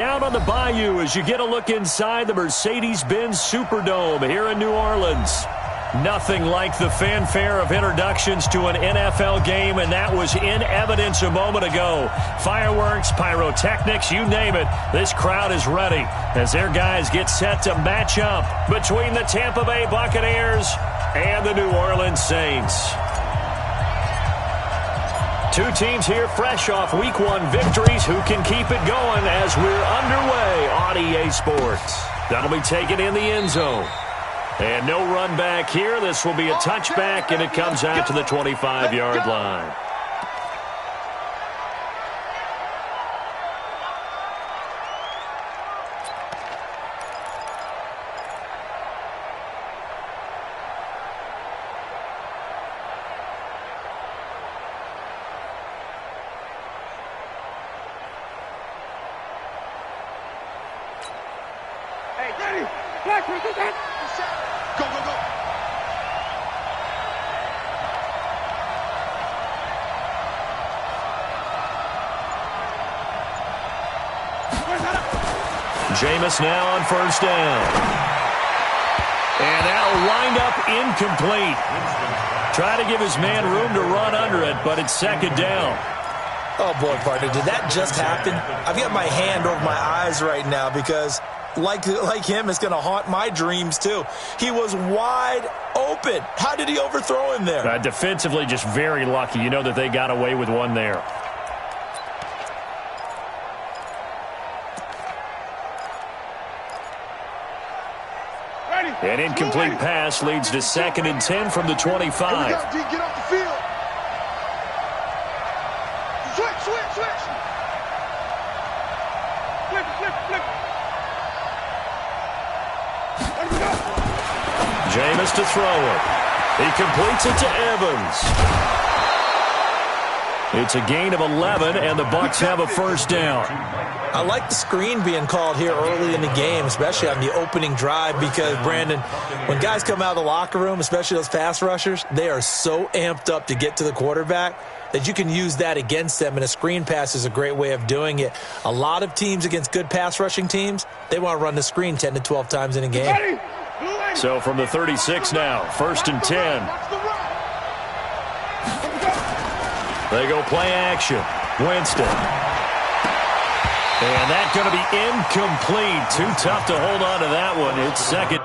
Down on the Bayou as you get a look inside the Mercedes-Benz Superdome here in New Orleans. Nothing like the fanfare of introductions to an NFL game, and that was in evidence a moment ago. Fireworks, pyrotechnics, you name it. This crowd is ready as their guys get set to match up between the Tampa Bay Buccaneers and the New Orleans Saints. Two teams here fresh off Week 1 victories. Who can keep it going as we're underway on EA Sports? That'll be taken in the end zone. And no run back here. This will be a touchback, and it comes out to the 25-yard line. Jameis now on first down. And that'll wind up incomplete. Try to give his man room to run under it, but it's second down. Oh, boy, partner, did that just happen? I've got my hand over my eyes right now because, like him, it's going to haunt my dreams, too. He was wide open. How did he overthrow him there? Defensively, just very lucky. You know that they got away with one there. An incomplete pass leads to 2nd and 10 from the 25. Get off the field. Switch. Flip. Jameis to throw it. He completes it to Evans. It's a gain of 11, and the Bucs have a first down. I like the screen being called here early in the game, especially on the opening drive, because, Brandon, when guys come out of the locker room, especially those pass rushers, they are so amped up to get to the quarterback that you can use that against them, and a screen pass is a great way of doing it. A lot of teams against good pass rushing teams, they want to run the screen 10 to 12 times in a game. So from the 36 now, 1st and 10. They go play action. Winston. And that's going to be incomplete. Too tough to hold on to that one. It's second.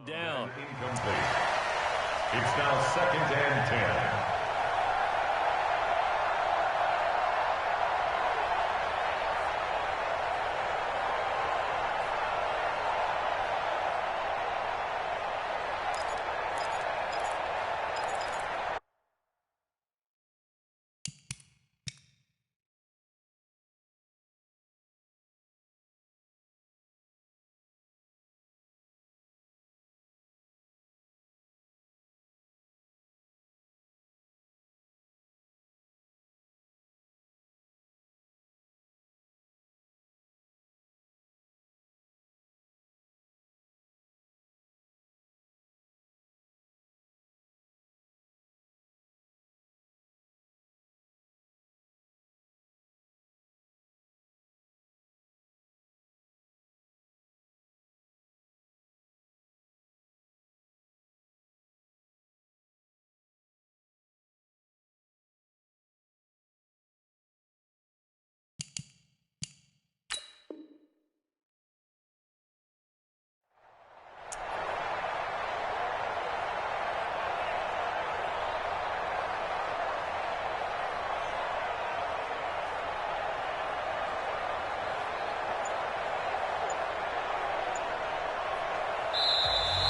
Down. Incomplete. It's now 2nd and 10.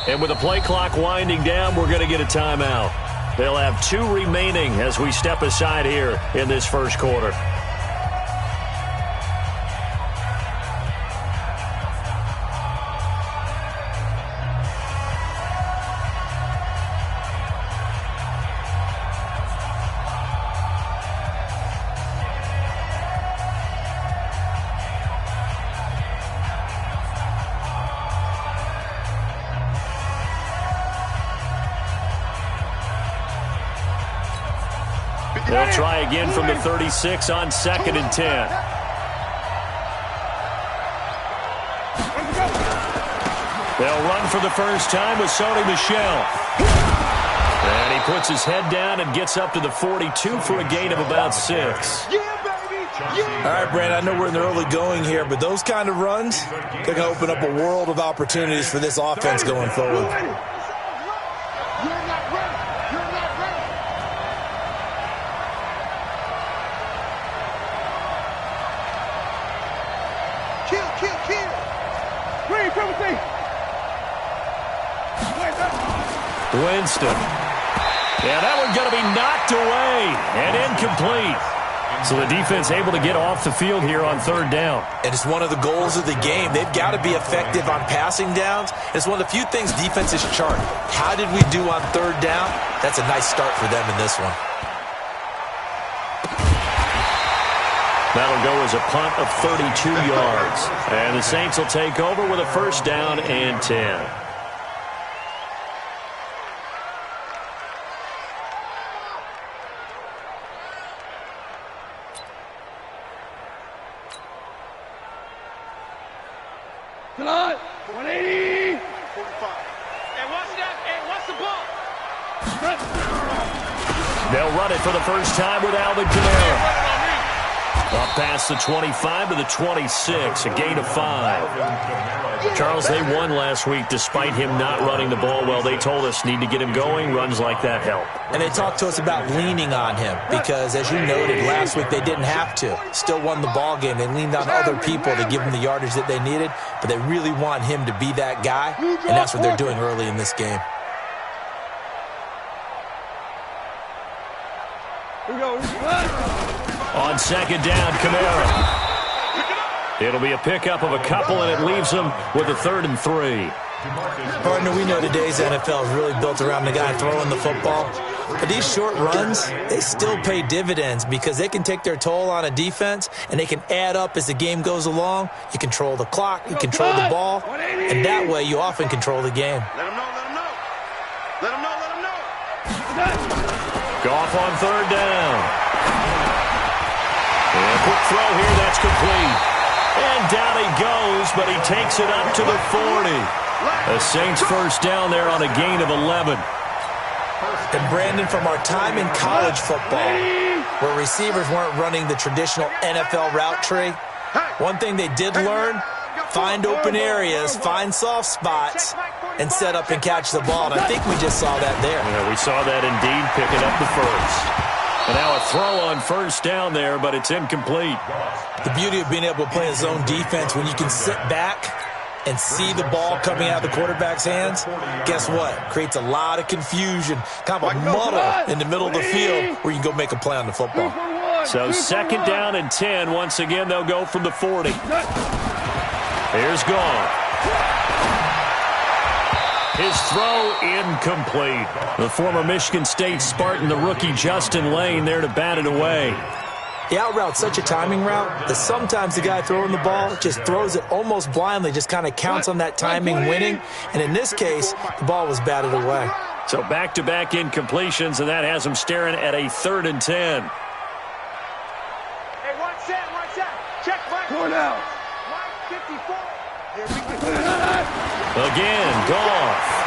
And with the play clock winding down, we're going to get a timeout. They'll have 2 remaining as we step aside here in this first quarter. They'll try again from the 36 on 2nd and 10. They'll run for the first time with Sony Michel. And he puts his head down and gets up to the 42 for a gain of about 6. All right, Brandon, I know we're in the early going here, but those kind of runs, they're going to open up a world of opportunities for this offense going forward. Winston. Yeah, that one's going to be knocked away and incomplete. So the defense able to get off the field here on 3rd down. And it's one of the goals of the game. They've got to be effective on passing downs. It's one of the few things defenses chart. How did we do on 3rd down? That's a nice start for them in this one. That'll go as a punt of 32 yards. And the Saints will take over with a 1st down and 10. Tonight, 180. 45. And what's the ball? They'll run it for the first time with Alvin Kamara. Up past the 25 to the 26, a gain of 5. Charles, they won last week despite him not running the ball well. They told us need to get him going. Runs like that help. And they talked to us about leaning on him because, as you noted, last week they didn't have to. Still won the ball game. They leaned on other people to give them the yardage that they needed, but they really want him to be that guy, and that's what they're doing early in this game. On 2nd down, Kamara. It'll be a pickup of a couple, and it leaves them with a 3rd and 3. Partner, we know today's NFL is really built around the guy throwing the football. But these short runs, they still pay dividends because they can take their toll on a defense, and they can add up as the game goes along. You control the clock, you control the ball, and that way you often control the game. Let him know. Let him know. Goff on 3rd down. And a quick throw here, that's complete. And down he goes, but he takes it up to the 40. The Saints 1st down there on a gain of 11. And Brandon, from our time in college football, where receivers weren't running the traditional NFL route tree, one thing they did learn, find open areas, find soft spots, and set up and catch the ball. And I think we just saw that there. Yeah, we saw that indeed, picking up the 1st. And now a throw on 1st down there, but it's incomplete. The beauty of being able to play a zone defense, when you can sit back and see the ball coming out of the quarterback's hands, guess what? Creates a lot of confusion, kind of a muddle in the middle of the field where you can go make a play on the football. So 2nd down and 10. Once again, they'll go from the 40. Here's Goff. His throw incomplete. The former Michigan State Spartan, the rookie Justin Lane, there to bat it away. The out route's such a timing route that sometimes the guy throwing the ball just throws it almost blindly, just kind of counts on that timing winning. And in this case, the ball was batted away. So back-to-back incompletions, and that has him staring at a 3rd and 10. Hey, watch that. Check right. Going out. Line 54. Here we go. Again, Goff.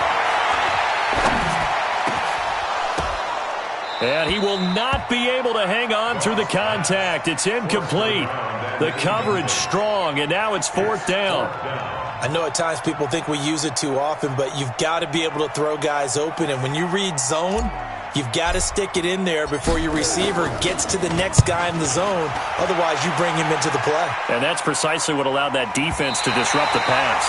And he will not be able to hang on through the contact. It's incomplete. The coverage strong, and now it's 4th down. I know at times people think we use it too often, but you've got to be able to throw guys open. And when you read zone, you've got to stick it in there before your receiver gets to the next guy in the zone. Otherwise, you bring him into the play. And that's precisely what allowed that defense to disrupt the pass.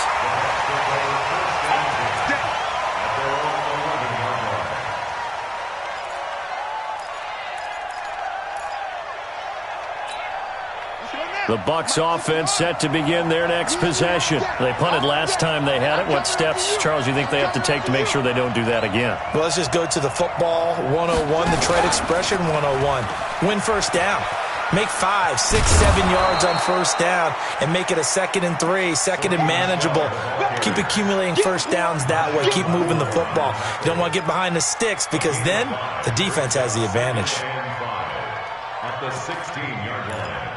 The Bucs offense set to begin their next possession. They punted last time they had it. What steps, Charles, you think they have to take to make sure they don't do that again? Well, let's just go to the football 101, the trade expression 101. Win 1st down. Make 5, 6, 7 yards on 1st down and make it a 2nd and 3, 2nd and manageable. Keep accumulating 1st downs that way. Keep moving the football. You don't want to get behind the sticks because then the defense has the advantage. the 16-yard line.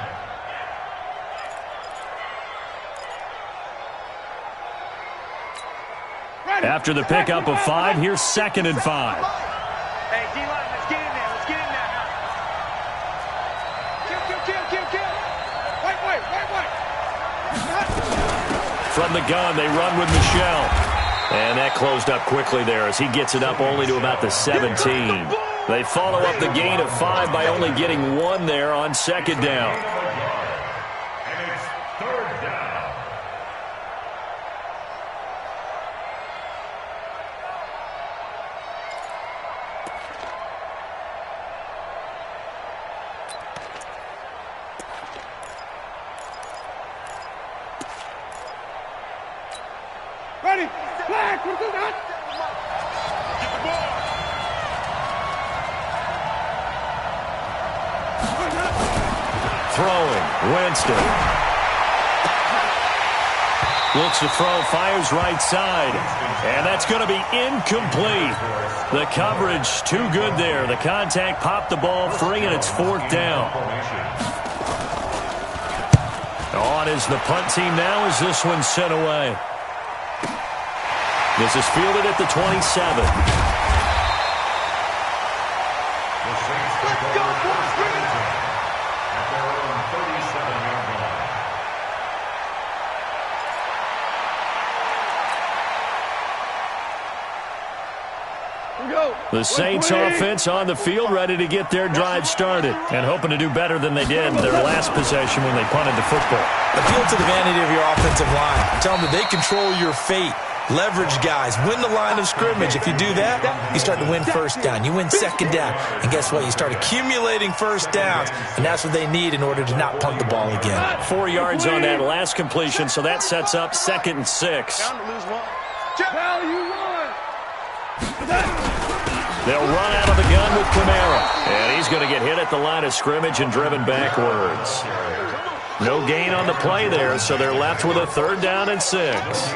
After the pickup of 5, here's 2nd and 5. Hey, D-line, let's get in there. Let's get in there now. Kill. White. From the gun, they run with Michelle. And that closed up quickly there as he gets it up only to about the 17. They follow up the gain of 5 by only getting 1 there on 2nd down. And it's 3rd down. Ready? Flag, what is that? Get the ball. Throwing, Winston. Looks to throw, fires right side. And that's going to be incomplete. The coverage too good there. The contact popped the ball free, and it's 4th down. On is the punt team now as this one's sent away. This is fielded at the 27. Let's go, boys. Bring it up. At their own 37-yard line. Here we go. The Saints offense on the field, ready to get their drive started and hoping to do better than they did their last possession when they punted the football. Appeal to the vanity of your offensive line. Tell them that they control your fate. Leverage guys. Win the line of scrimmage. If you do that, you start to win 1st down. You win 2nd down. And guess what? You start accumulating 1st downs. And that's what they need in order to not punt the ball again. 4 yards on that last completion, so that sets up 2nd and 6. Down to lose 1. Val, you run. They'll run out of the gun with Camara. And he's going to get hit at the line of scrimmage and driven backwards. No gain on the play there, so they're left with a 3rd down and 6.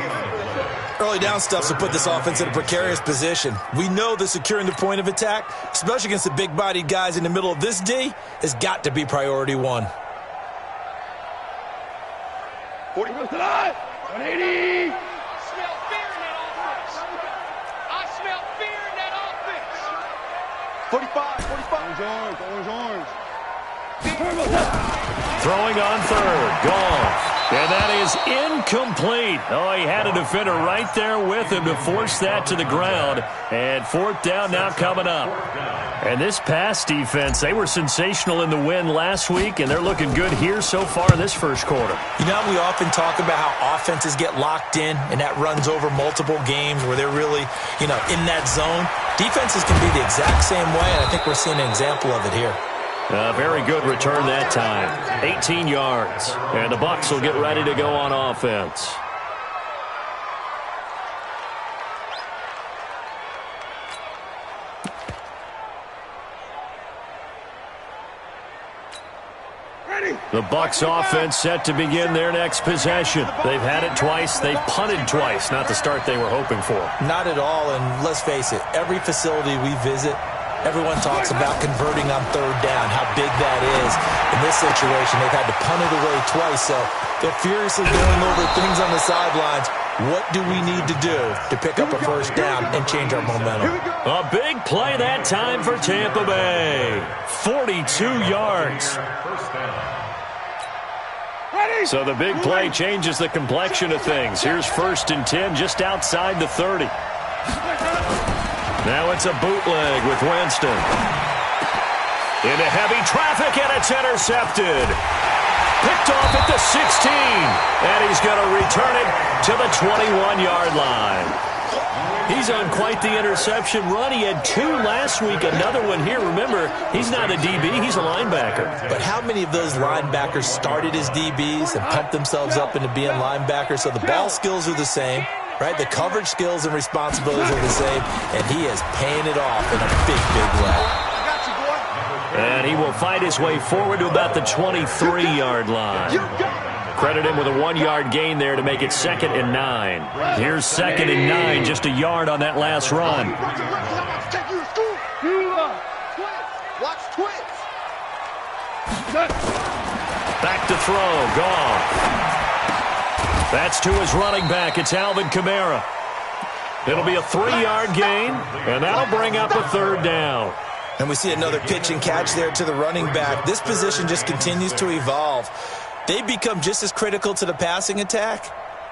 Early down stuff to put this offense in a precarious position. We know that securing the point of attack, especially against the big-bodied guys in the middle of this D, has got to be priority 1. 40 goes to the line. 180. I smell fear in that offense. 45. Orange. Throwing on 3rd. Gone. And that is incomplete. Oh, he had a defender right there with him to force that to the ground. And 4th down now coming up. And this pass defense, they were sensational in the win last week, and they're looking good here so far in this 1st quarter. You know, we often talk about how offenses get locked in, and that runs over multiple games where they're really, in that zone. Defenses can be the exact same way, and I think we're seeing an example of it here. A very good return that time. 18 yards. And the Bucs will get ready to go on offense. The Bucs offense set to begin their next possession. They've had it twice. They've punted twice. Not the start they were hoping for. Not at all, and let's face it, every facility we visit, everyone talks about converting on 3rd down, how big that is. In this situation, they've had to punt it away twice, so they're furiously going over things on the sidelines. What do we need to do to pick up a 1st down and change our momentum? A big play that time for Tampa Bay. 42 yards. So the big play changes the complexion of things. Here's 1st and 10 just outside the 30. Now it's a bootleg with Winston. Into heavy traffic, and it's intercepted. Picked off at the 16. And he's going to return it to the 21-yard line. He's on quite the interception run. He had 2 last week, another one here. Remember, he's not a DB, he's a linebacker. But how many of those linebackers started as DBs and pumped themselves up into being linebackers? So the ball skills are the same. Right, the coverage skills and responsibilities are the same, and he is paying it off in a big way. And he will fight his way forward to about the 23-yard line. Credit him with a 1-yard gain there to make it 2nd and 9. Here's 2nd and 9, just a yard on that last run. Watch twins. Back to throw. Gone. That's to his running back. It's Alvin Kamara. It'll be a 3-yard gain, and that'll bring up a third down. And we see another pitch and catch there to the running back. This position just continues to evolve. They become just as critical to the passing attack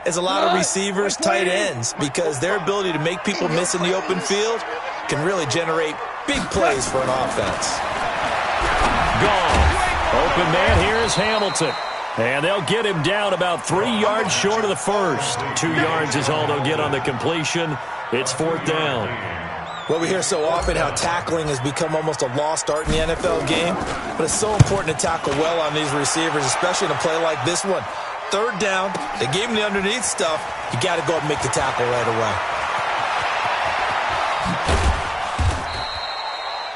as a lot of receivers, tight ends, because their ability to make people miss in the open field can really generate big plays for an offense. Gone. Open man here is Hamilton. And they'll get him down about 3 yards short of the first. 2 yards is all they'll get on the completion. It's 4th down. Well, we hear so often how tackling has become almost a lost art in the NFL game, but it's so important to tackle well on these receivers, especially in a play like this one. 3rd down, they gave him the underneath stuff. You got to go up and make the tackle right away.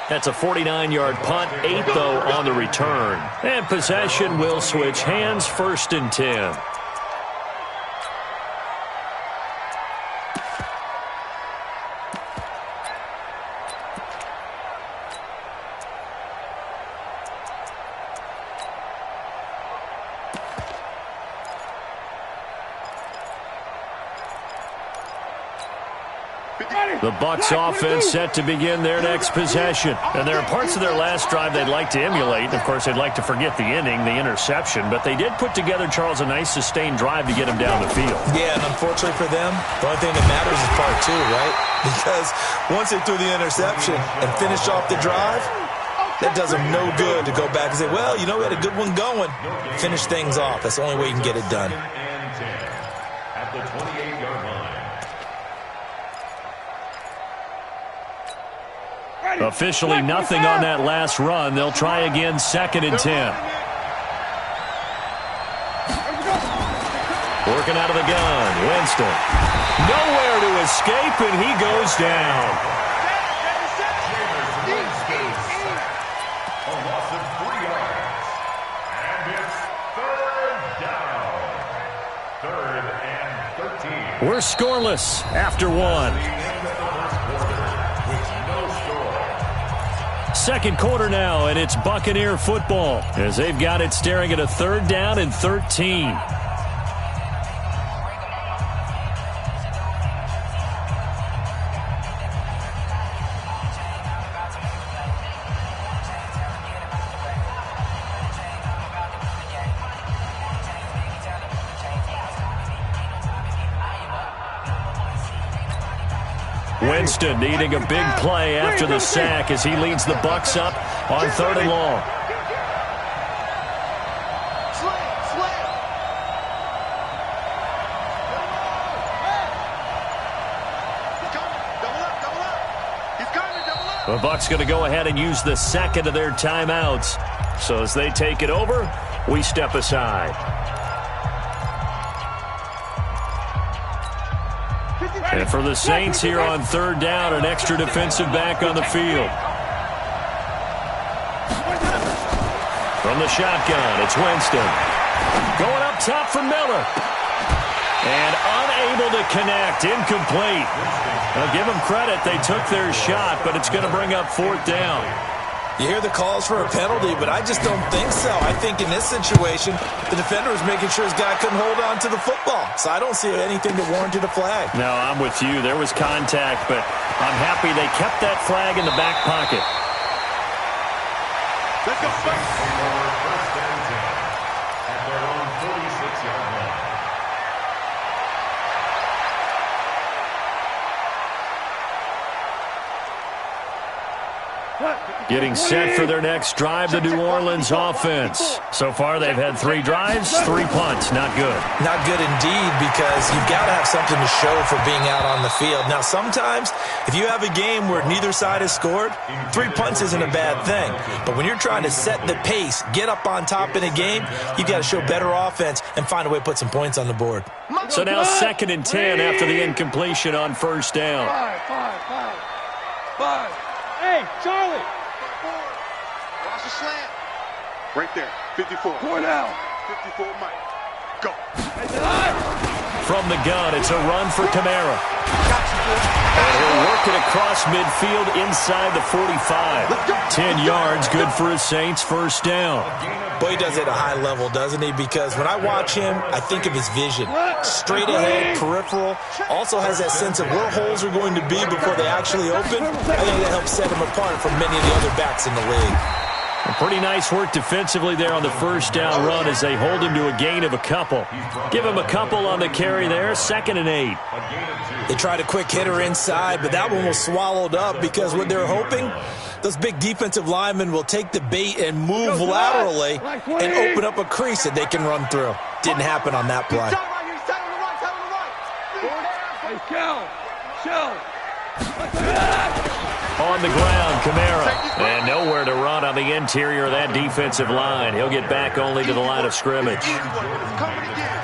That's a 49-yard punt, 8 though on the return. And possession will switch hands, 1st and 10. The Bucs offense set to begin their next possession. And there are parts of their last drive they'd like to emulate. Of course, they'd like to forget the inning, the interception. But they did put together, Charles, a nice sustained drive to get him down the field. Yeah, and unfortunately for them, the only thing that matters is part 2, right? Because once they threw the interception and finished off the drive, that does them no good to go back and say, well, you know, we had a good one going. Finish things off. That's the only way you can get it done. At the 28-yard line. Officially nothing on that last run. They'll try again, 2nd and 10. Working out of the gun, Winston. Nowhere to escape, and he goes down. A loss of 3 yards. And it's 3rd down. 3rd and 13. We're scoreless after 1. Second quarter now, and it's Buccaneer football as they've got it staring at a 3rd down and 13. Winston needing a big play after the sack as he leads the Bucs up on 3rd and long. The Bucs going to go ahead and use the 2nd of their timeouts. So as they take it over, we step aside. And for the Saints here on 3rd down, an extra defensive back on the field. From the shotgun, it's Winston. Going up top for Miller. And unable to connect, incomplete. Now give them credit, they took their shot, but it's going to bring up 4th down. You hear the calls for a penalty, but I just don't think so. I think in this situation, the defender was making sure his guy couldn't hold on to the football. So I don't see anything that warranted a flag. No, I'm with you. There was contact, but I'm happy they kept that flag in the back pocket. Let's go. First and 10 at their own 46-yard line. Getting set for their next drive, the New Orleans offense. So far, they've had 3 drives, 3 punts. Not good. Not good indeed, because you've got to have something to show for being out on the field. Now, sometimes, if you have a game where neither side has scored, 3 punts isn't a bad thing. But when you're trying to set the pace, get up on top in a game, you've got to show better offense and find a way to put some points on the board. So now 2nd and 10 after the incompletion on 1st down. Five. Hey, Charlie. Watch the slant. Right there. 54. 4 down. 54, Mike. Go. From the gun, it's a run for Kamara. Gotcha. And he'll work it across midfield inside the 45. 10 yards, good for his Saints, first down. Boy, he does it at a high level, doesn't he? Because when I watch him, I think of his vision. Straight ahead, peripheral. Also has that sense of where holes are going to be before they actually open. I think that helps set him apart from many of the other backs in the league. Pretty nice work defensively there on the first down run as they hold him to a gain of a couple. Give him a couple on the carry there, 2nd and 8. They tried a quick hitter inside, but that one was swallowed up because what they're hoping, those big defensive linemen will take the bait and move laterally and open up a crease that they can run through. Didn't happen on that play. On the ground, Kamara. And nowhere to run on the interior of that defensive line. He'll get back only to the line of scrimmage.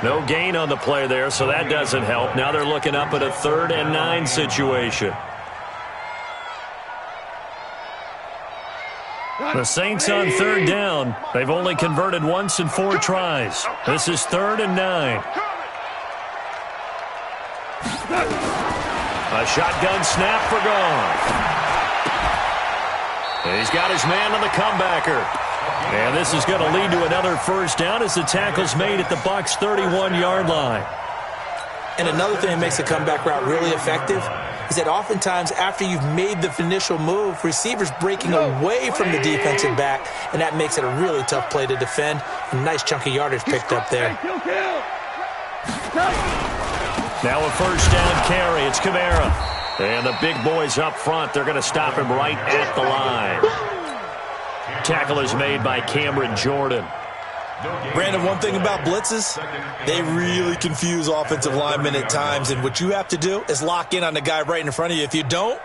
No gain on the play there, so that doesn't help. Now they're looking up at a 3rd and 9 situation. The Saints on 3rd down. They've only converted once in 4 tries. This is 3rd and 9. A shotgun snap for Goff. And he's got his man on the comebacker. And this is going to lead to another first down as the tackle's made at the Bucs' 31-yard line. And another thing that makes the comeback route really effective is that oftentimes after you've made the initial move, receivers breaking away from the defensive back, and that makes it a really tough play to defend. A nice chunk of yardage picked up there. Now a first down carry. It's Kamara. And the big boys up front, they're going to stop him right at the line. Tackle is made by Cameron Jordan. Brandon, one thing about blitzes, they really confuse offensive linemen at times, and what you have to do is lock in on the guy right in front of you. If you don't,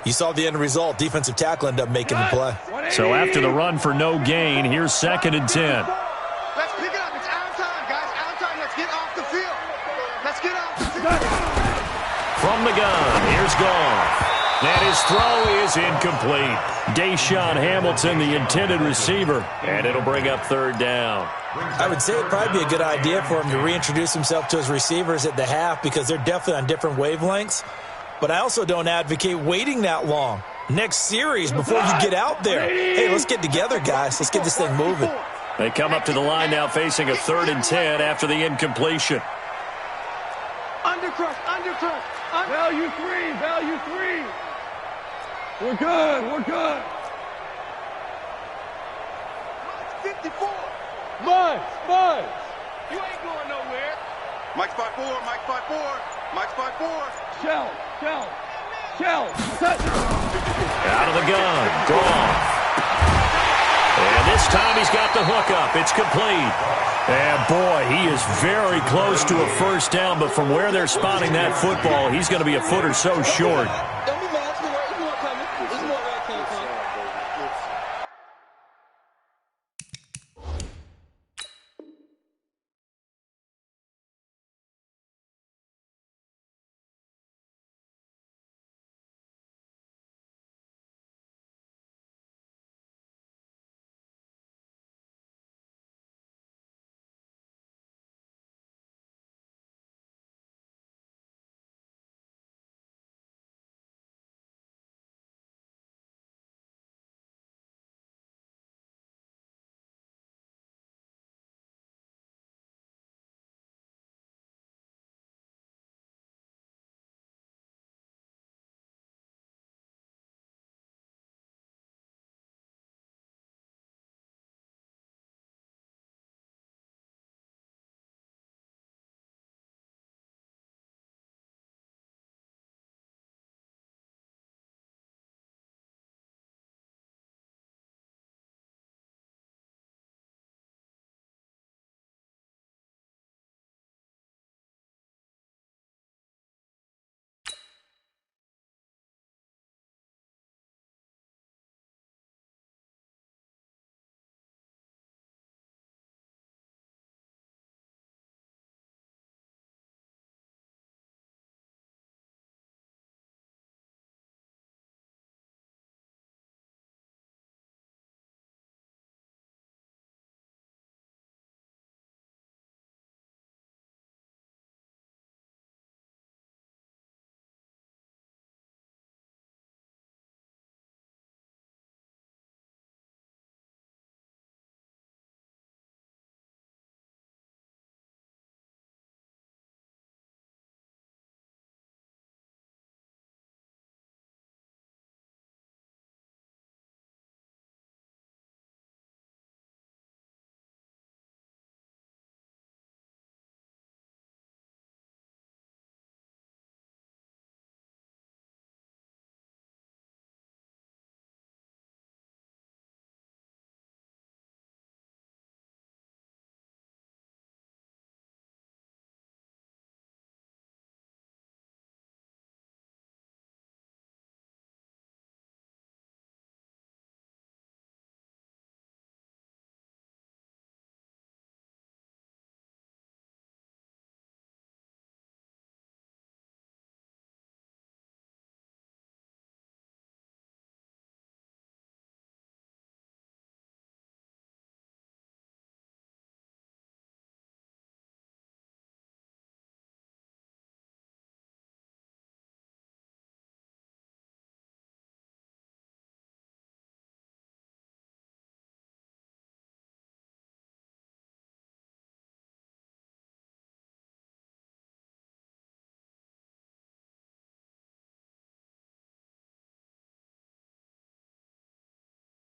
you saw the end result. Defensive tackle ended up making the play. So after the run for no gain, here's 2nd and 10. Let's pick it up. It's out time, guys. Out time. Let's get off the field. Let's get off the field. From the gun, here's Goff. And his throw is incomplete. Deshaun Hamilton, the intended receiver, and it'll bring up 3rd down. I would say it'd probably be a good idea for him to reintroduce himself to his receivers at the half because they're definitely on different wavelengths. But I also don't advocate waiting that long. Next series before you get out there. Hey, let's get together, guys. Let's get this thing moving. They come up to the line now facing a 3rd and 10 after the incompletion. Undercrush. Value 3. We're good. 54. Mike. You ain't going nowhere. Mike's 5'4", Mike's 5'4". Shell. Out of the gun, Goff. And this time he's got the hook up. It's complete. And, boy, he is very close to a first down, but from where they're spotting that football, he's going to be a foot or so short.